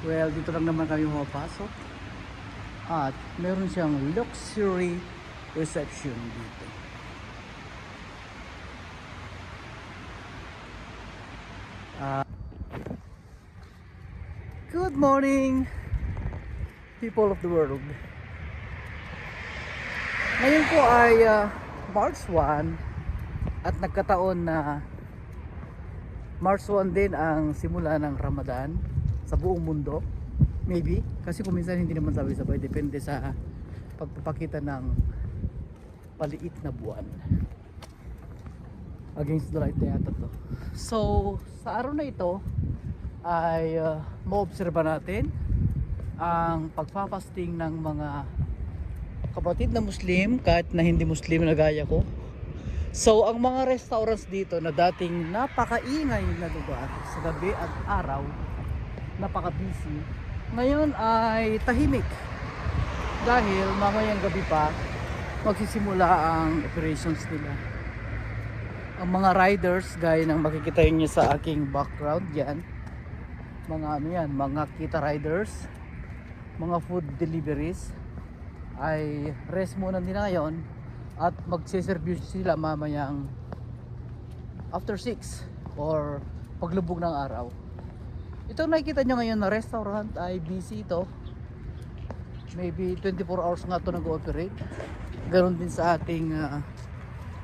Well, dito lang naman kami pumapasok. At meron siyang luxury reception dito. Good morning, people of the world. Ngayon po ay March 1 at nagkataon na March 1 din ang simula ng Ramadan sa buong mundo. Maybe, kasi kung minsan hindi naman sabay-sabay, depende sa pagpapakita ng paliit na buwan. Against the light na yata to. So, sa araw na ito ay maobserba natin ang pagpapasting ng mga kapatid na Muslim kahit na hindi Muslim na gaya ko. So, ang mga restaurants dito na dating napakaingay na lugar sa gabi at araw, napaka-busy, ngayon ay tahimik dahil mamayang gabi pa magsisimula ang operations nila. Ang mga riders, gaya ng makikita niyo sa aking background yan, mga ano yan, mga kita riders, mga food deliveries, ay rest muna nila ngayon at magsiservice sila mamayang after 6 or paglubog ng araw. Itong nakikita nyo ngayon na restaurant ay busy ito. Maybe 24 hours nga ito nag-ooperate. Ganon din sa ating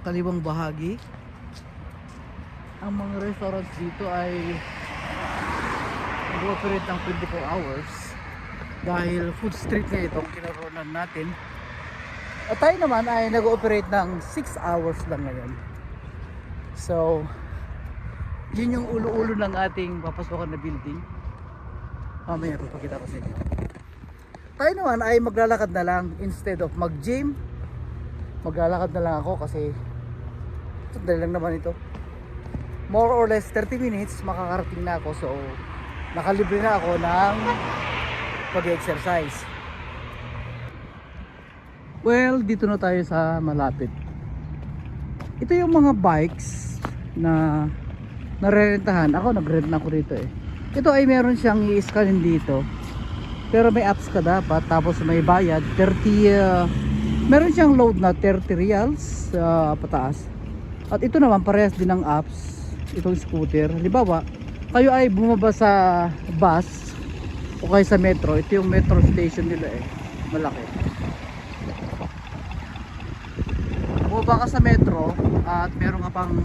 kaliwang bahagi. Ang mga restaurants dito ay nag-ooperate ng 24 hours dahil food street na itong kinaroonan natin. At tayo naman ay nag-ooperate ng 6 hours lang ngayon. So, yun yung ulo-ulo ng ating papasokan na building. Mamaya papakita ko sa inyo. Tayo naman ay maglalakad na lang instead of mag-gym. Maglalakad na lang ako kasi sandali lang naman ito. More or less 30 minutes makakarating na ako. So, nakalibre na ako ng pag-exercise. Well, dito na tayo sa malapit. Ito yung mga bikes na narerentahan. Ako nag-rent na ako dito eh. Ito ay meron siyang i-scan dito. Pero may apps ka dapat, tapos may bayad 30 meron siyang load na 30 reals pataas. At ito naman parehas din ng apps. Itong scooter. Halimbawa, kayo ay bumaba sa bus o kaya sa metro. Ito yung metro station nila eh. Malaki. Bumaba ka sa metro at meron ka pang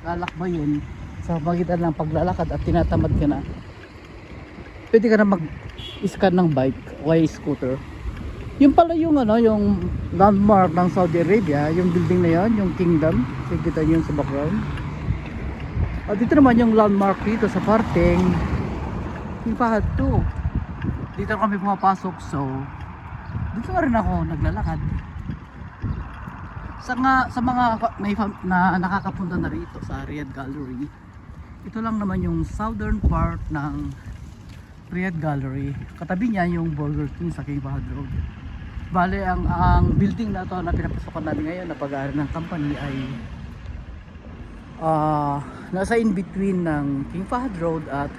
lalakbayin sa pagitan ng paglalakad at tinatamad ka na, pwede ka na mag-scan ng bike o kaya scooter. Yung pala yung ano, yung landmark ng Saudi Arabia, yung building na yan, yung Kingdom, nakikita nyo yun sa background. At dito naman yung landmark dito sa parteng King Fahad 2. Dito kami pumapasok, so dito na rin ako naglalakad. Sa mga na nakakapunta na rito sa Riyadh Gallery, ito lang naman yung southern part ng Riyadh Gallery. Katabi niya yung Burger King sa King Fahad Road. Bale, ang building na to na pinapasokan namin ngayon na pag-aari ng company ay nasa in between ng King Fahad Road at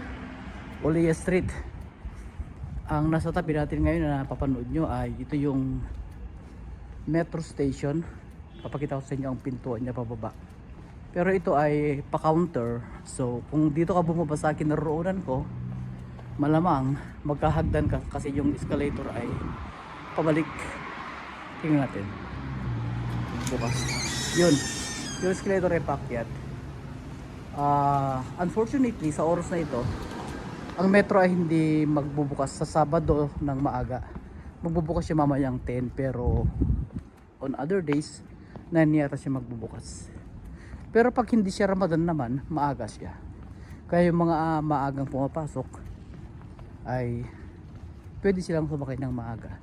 Oliya Street. Ang nasa tabi natin ngayon na napapanood nyo ay ito yung metro station. Papakita ko sa inyo ang pintuan niya pababa. Pero ito ay pa-counter. So kung dito ka bumaba sa akin naroonan ko, malamang magkahagdan ka kasi yung escalator ay pabalik. Tingnan natin. Bukas. Yun. Yung escalator ay paakyat. Unfortunately sa oras na ito, ang metro ay hindi magbubukas sa Sabado ng maaga. Magbubukas siya mamayang 10, pero on other days 9 yata siya magbubukas. Pero pag hindi siya Ramadan naman, maaga siya. Kaya yung mga maagang pumapasok ay pwede silang sumakay ng maaga.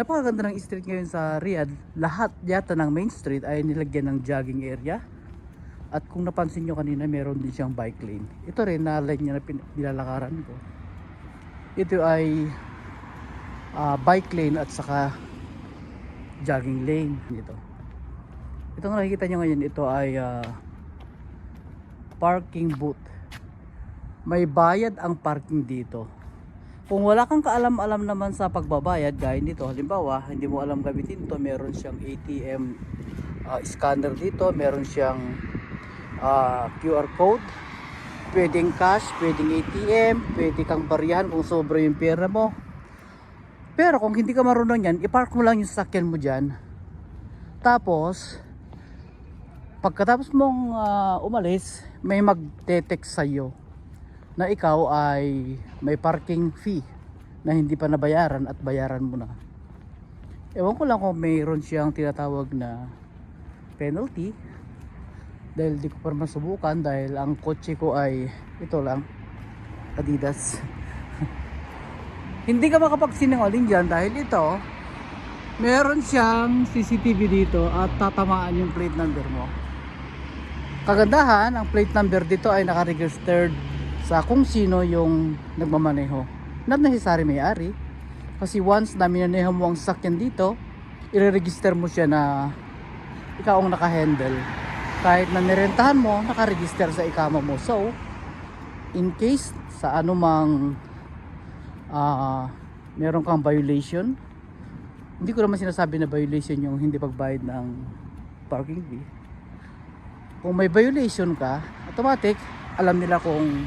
Napakaganda ng street ngayon sa Riyadh. Lahat yata ng main street ay nilagyan ng jogging area. At kung napansin nyo kanina, meron din siyang bike lane. Ito rin na line niya na nilalakaran ko. Ito ay bike lane at saka jogging lane dito. Ito nga nakikita nyo ngayon, ito ay parking booth may bayad ang parking dito. Kung wala kang kaalam-alam naman sa pagbabayad, gaya dito, halimbawa, hindi mo alam gamitin to, meron siyang ATM scanner dito, meron siyang QR code, pwedeng cash, pwedeng ATM, pwede kang bariyahan kung sobra yung pera mo. Pero kung hindi ka marunong yan, ipark mo lang yung sasakyan mo dyan. Tapos, pagkatapos mong umalis, may mag-detect sa'yo na ikaw ay may parking fee na hindi pa nabayaran at bayaran mo na. Ewan ko lang kung mayroon siyang tinatawag na penalty, dahil di ko pa masubukan dahil ang kotse ko ay ito lang, Adidas. Hindi ka makapagsinungaling dyan dahil ito, meron siyang CCTV dito at tatamaan yung plate number mo. Kagandahan, ang plate number dito ay naka-registered sa kung sino yung nagmamaneho. Not necessary may-ari. Kasi once na minaneho mo ang sasakyan dito, i-register mo siya na ikaw ang naka-handle. Kahit na nirentahan mo, naka-register sa ikama mo. So, in case sa anumang meron kang violation, hindi ko naman sinasabi na violation yung hindi pagbayad ng parking fee. Kung may violation ka, automatic alam nila kung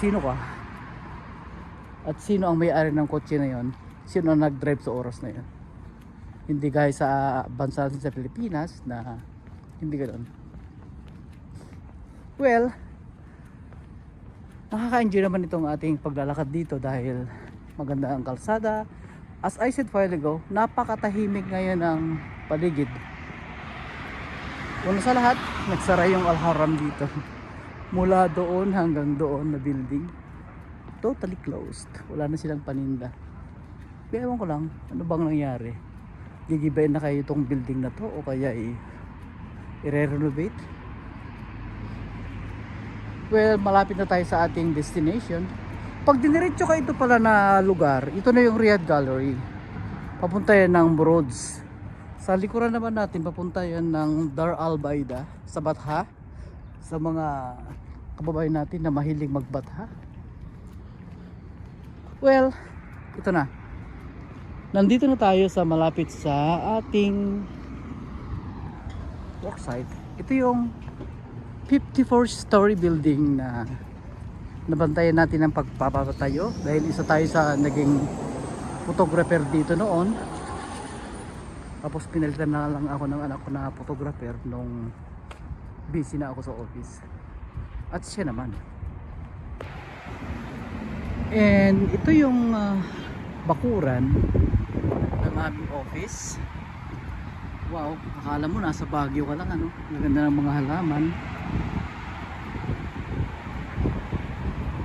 sino ka at sino ang may-ari ng kotse na yon, sino ang nag-drive sa oras na yon. Hindi gaya sa bansa natin sa Pilipinas na hindi ganoon. Well, nakaka-enjoy naman itong ating paglalakad dito dahil maganda ang kalsada. As I said while ago, napakatahimik ngayon ang paligid. Una sa lahat, nagsara yung Al-Haram dito. Mula doon hanggang doon na building, totally closed. Wala na silang paninda. Ewan ko lang, ano bang nangyari? Gigibayin na kayo itong building na to o kaya i-renovate? Well, malapit na tayo sa ating destination. Pag diniretso ka ito pala na lugar, ito na yung Riyadh Gallery. Papunta yan ng Broads. Sa likuran naman natin, papunta yan ng Dar Al Baida sa Batha. Sa mga kababayan natin na mahilig magbatha. Well, ito na. Nandito na tayo sa malapit sa ating worksite. Ito yung 54-story building na nabantayan natin ng pagpapatayo dahil isa tayo sa naging photographer dito noon. Tapos pinalitan na lang ako ng anak ko na photographer nung busy na ako sa office. At siya naman. And ito yung bakuran ng aming office. Wow, akala mo nasa Baguio ka lang, ano? Maganda ng mga halaman.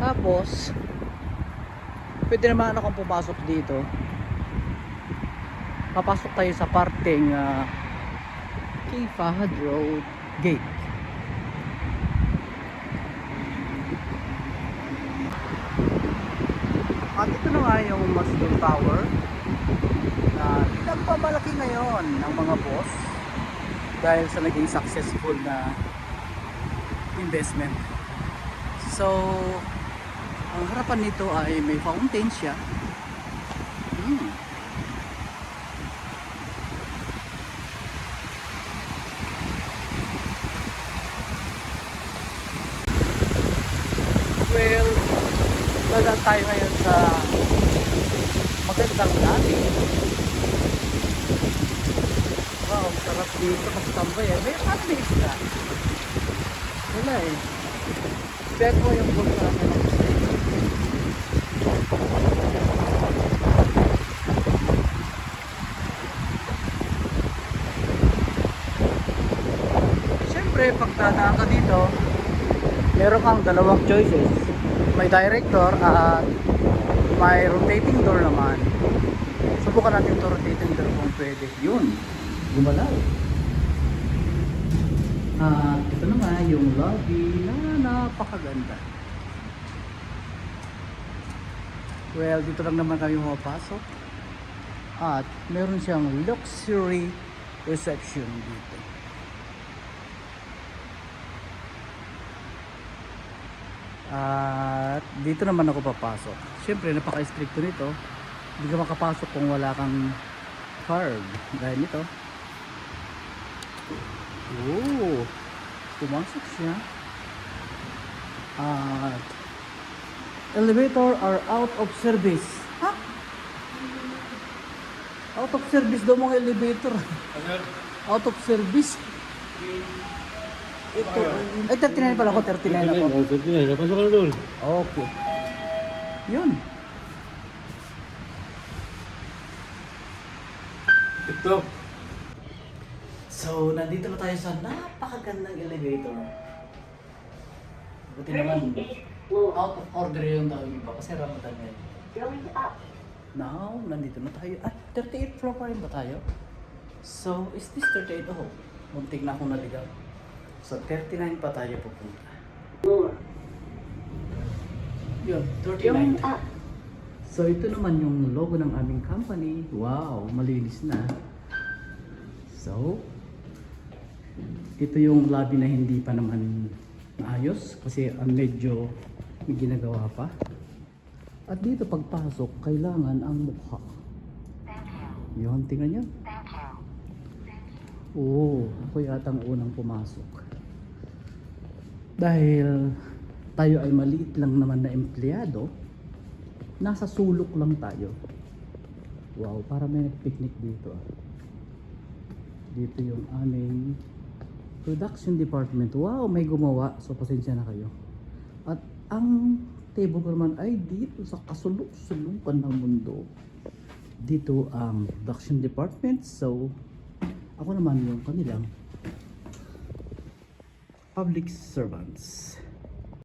Tapos pwede naman akong pumasok dito. Papasok tayo sa parteng King Fahad Road Gate. At ito na nga yung Masdar Tower na nagpamalaki ngayon ng mga boss dahil sa naging successful na investment. So, ang harapan nito ay may fountain siya. Well, dadaan tayo ngayon sa magandang natin. Wow, sarap dito magtambay eh. May ano may isda? Wala eh. Bet mo yung bulsa na lang sa iyo. Siyempre, pag dadaan ka dito, meron kang dalawang choices. May director at may rotating door naman. Subukan natin ito rotating door kung pwede. Yun, gumalaw. At ito na nga yung lobby na napakaganda. Well, dito lang naman kami mapasok. At meron siyang luxury reception dito. At dito naman ako papasok. Siyempre napaka-stricto nito. Hindi ka makapasok kung wala kang card. Dahil nito. Oh, pumasok siya. At elevator are out of service. Ha? Out of service daw mga elevator. Out of service. Ito, ay 39 pala ako, 39 ako. Pasok ka na doon. Okay. Yun. TikTok. So, nandito na tayo sa napakagandang elevator. Buti naman, out of order yung daw yung iba kasi Ramadan ngayon. Now, nandito na tayo. 38 floor pa rin ba tayo? So, is this 38? Oh, muntik na akong naligaw. So, 39 pa tayo pupunta. Yun, 39. So, ito naman yung logo ng aming company. Wow, malinis na. So, ito yung lobby na hindi pa naman naayos kasi medyo may ginagawa pa. At dito pagpasok, kailangan ang mukha. Yun, tingnan nyo. Oo, ako yata ang unang pumasok. Dahil tayo ay maliit lang naman na empleyado, nasa sulok lang tayo. Wow, para may nag-picnic dito. Dito yung aming production department. Wow, may gumawa. So, pasensya na kayo. At ang table ko naman ay dito sa kasulok-sulukan ng mundo. Dito ang production department. So, ako naman yung kanilang public servants.